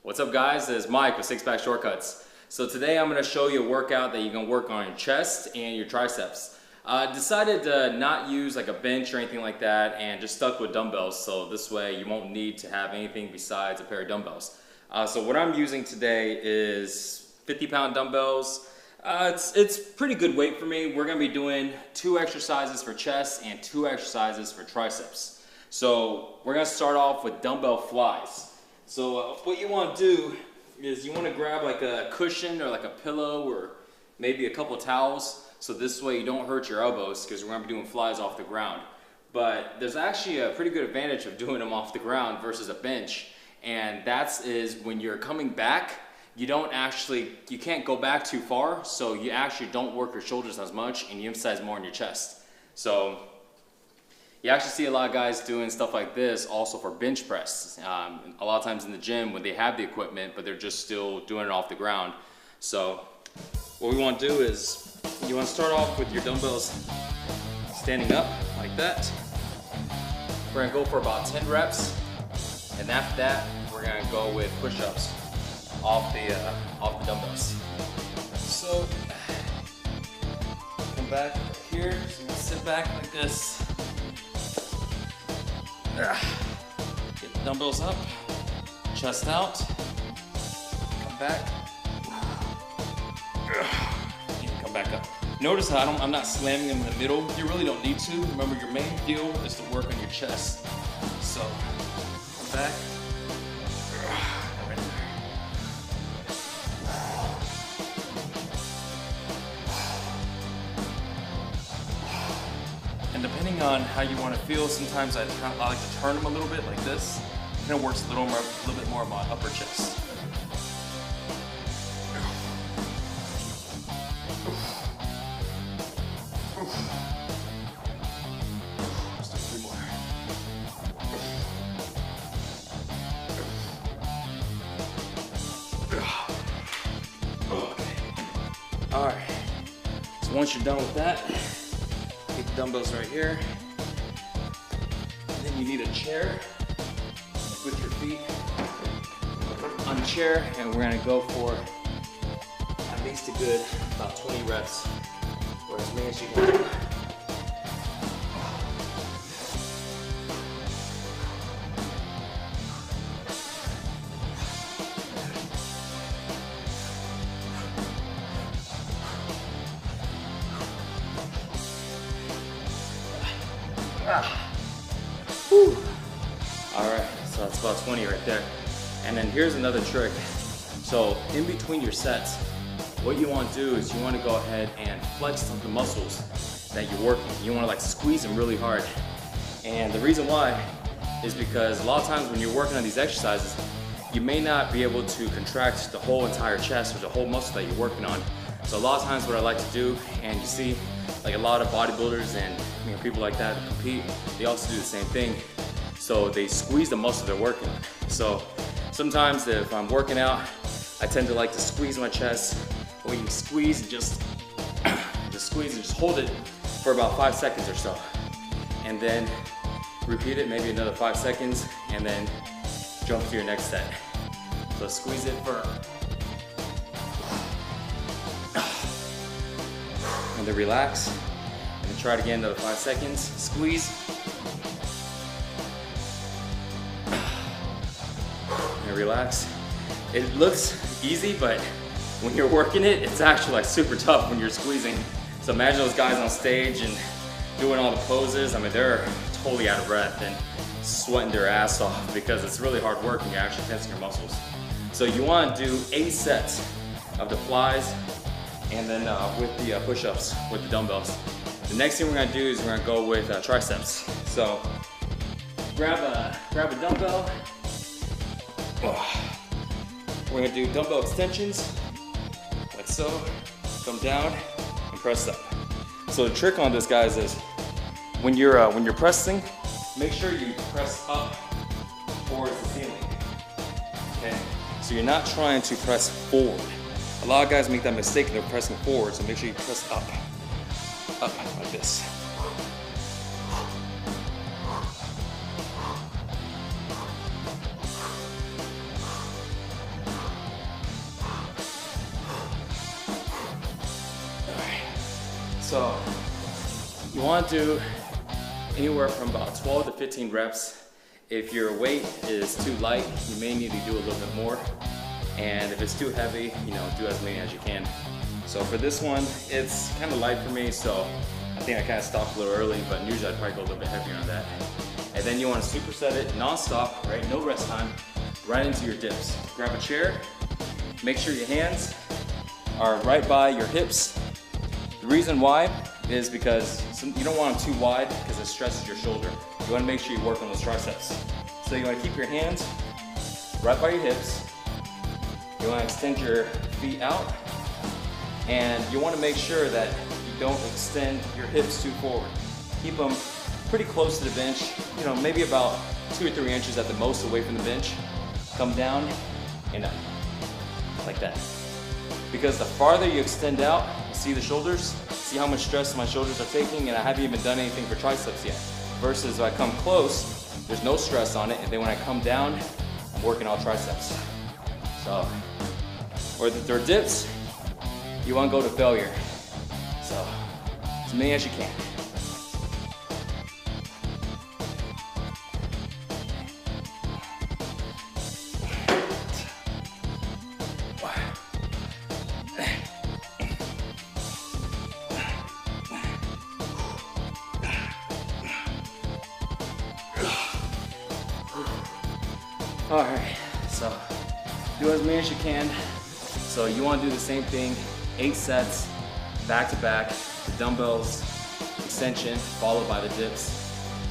What's up guys, it's Mike with Six Pack Shortcuts. So today I'm going to show you a workout that you can work on your chest and your triceps. I decided to not use like a bench or anything like that and just stuck with dumbbells, so this way you won't need to have anything besides a pair of dumbbells. So what I'm using today is 50-pound dumbbells. It's pretty good weight for me. We're going to be doing 2 exercises for chest and 2 exercises for triceps. So we're going to start off with dumbbell flies. So what you want to do is you want to grab like a cushion or like a pillow or maybe a couple towels, so this way you don't hurt your elbows, because we're going to be doing flies off the ground. But there's actually a pretty good advantage of doing them off the ground versus a bench, and that is when you're coming back, you can't go back too far, so you actually don't work your shoulders as much and you emphasize more on your chest. So you actually see a lot of guys doing stuff like this also for bench press. A lot of times in the gym when they have the equipment, but they're just still doing it off the ground. So what we want to do is you want to start off with your dumbbells standing up like that. We're going to go for about 10 reps, and after that we're going to go with push-ups off the dumbbells. So come back here, so you can sit back like this. Get the dumbbells up, chest out, come back, and come back up. Notice how I'm not slamming them in the middle. You really don't need to. Remember, your main deal is to work on your chest. So, come back, right there. And depending on how you want to feel, sometimes I like to turn them a little bit like this. And it works a little bit more on my upper chest. Just a few more. Okay. All right. So once you're done with that, get the dumbbells right here. And then you need a chair. Put your feet on the chair, and we're gonna go for at least a good about 20 reps, or as many as you can. Alright, so that's about 20 right there. And then here's another trick. So in between your sets, what you want to do is you want to go ahead and flex the muscles that you're working. You want to like squeeze them really hard. And the reason why is because a lot of times when you're working on these exercises, you may not be able to contract the whole entire chest or the whole muscle that you're working on. So a lot of times what I like to do, and you see like a lot of bodybuilders and people like that that compete, they also do the same thing. So they squeeze the muscle they're working on. So sometimes if I'm working out, I tend to like to squeeze my chest. Or you can squeeze and just squeeze and just hold it for about 5 seconds or so. And then repeat it maybe another 5 seconds, and then jump to your next set. So squeeze it for, and then relax. And then try it again, another 5 seconds. Squeeze. And relax. It looks easy, but when you're working it, it's actually like super tough when you're squeezing. So imagine those guys on stage and doing all the poses. I mean, they're totally out of breath and sweating their ass off because it's really hard work and you're actually tensing your muscles. So you want to do 8 sets of the flies, and then with the push-ups with the dumbbells. The next thing we're going to do is we're going to go with triceps. So grab a dumbbell. We're going to do dumbbell extensions, like so. Come down and press up. So the trick on this, guys, is when you're pressing, make sure you press up towards the ceiling. Okay, so you're not trying to press forward. A lot of guys make that mistake and they're pressing forward, so make sure you press up like this. So you want to do anywhere from about 12 to 15 reps. If your weight is too light, you may need to do a little bit more. And if it's too heavy, you know, do as many as you can. So for this one, it's kind of light for me, so I think I kind of stopped a little early, but usually I'd probably go a little bit heavier on that. And then you want to superset it non-stop, right? No rest time, right into your dips. Grab a chair, make sure your hands are right by your hips. The reason why is because you don't want them too wide because it stresses your shoulder. You want to make sure you work on those triceps. So you want to keep your hands right by your hips. You want to extend your feet out, and you want to make sure that you don't extend your hips too forward. Keep them pretty close to the bench, you know, maybe about 2 or 3 inches at the most away from the bench. Come down and up, like that. Because the farther you extend out, you see the shoulders, see how much stress my shoulders are taking, and I haven't even done anything for triceps yet. Versus if I come close, there's no stress on it, and then when I come down, I'm working all triceps. So, or the third dips, you want to go to failure. So, as many as you can. All right, so do as many as you can. So you want to do the same thing, 8 sets, back to back, the dumbbells, extension, followed by the dips.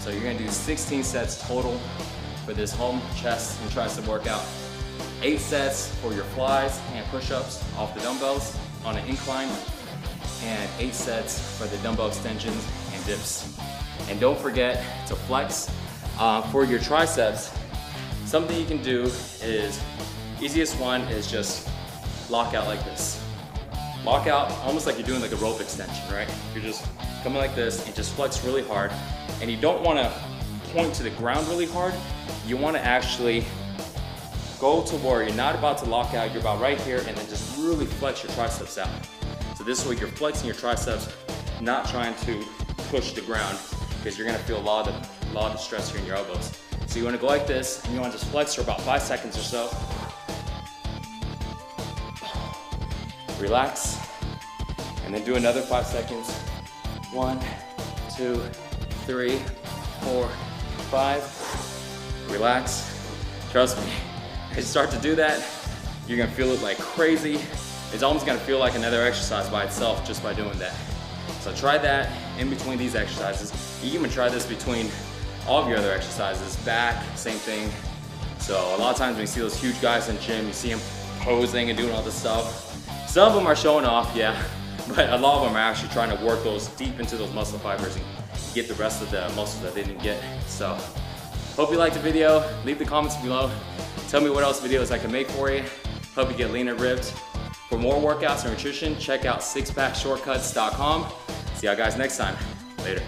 So you're gonna do 16 sets total for this home chest and tricep workout. 8 sets for your flies and push-ups off the dumbbells on an incline, and 8 sets for the dumbbell extensions and dips. And don't forget to flex. For your triceps, something you can do is, easiest one is just lock out like this. Lock out almost like you're doing like a rope extension, right? You're just coming like this and just flex really hard. And you don't want to point to the ground really hard. You want to actually go to where you're not about to lock out, you're about right here, and then just really flex your triceps out. So this way you're flexing your triceps, not trying to push the ground, because you're gonna feel a lot of stress here in your elbows. So you wanna go like this, and you wanna just flex for about 5 seconds or so. Relax, and then do another 5 seconds. 1, 2, 3, 4, 5. Relax. Trust me, as you start to do that, you're gonna feel it like crazy. It's almost gonna feel like another exercise by itself just by doing that. So try that in between these exercises. You can even try this between all of your other exercises. Back, same thing. So a lot of times when you see those huge guys in the gym, you see them posing and doing all this stuff. Some of them are showing off, yeah, but a lot of them are actually trying to work those deep into those muscle fibers and get the rest of the muscles that they didn't get. So hope you liked the video. Leave the comments below. Tell me what else videos I can make for you. Hope you get lean and ripped. For more workouts and nutrition, check out sixpackshortcuts.com. See y'all guys next time. Later.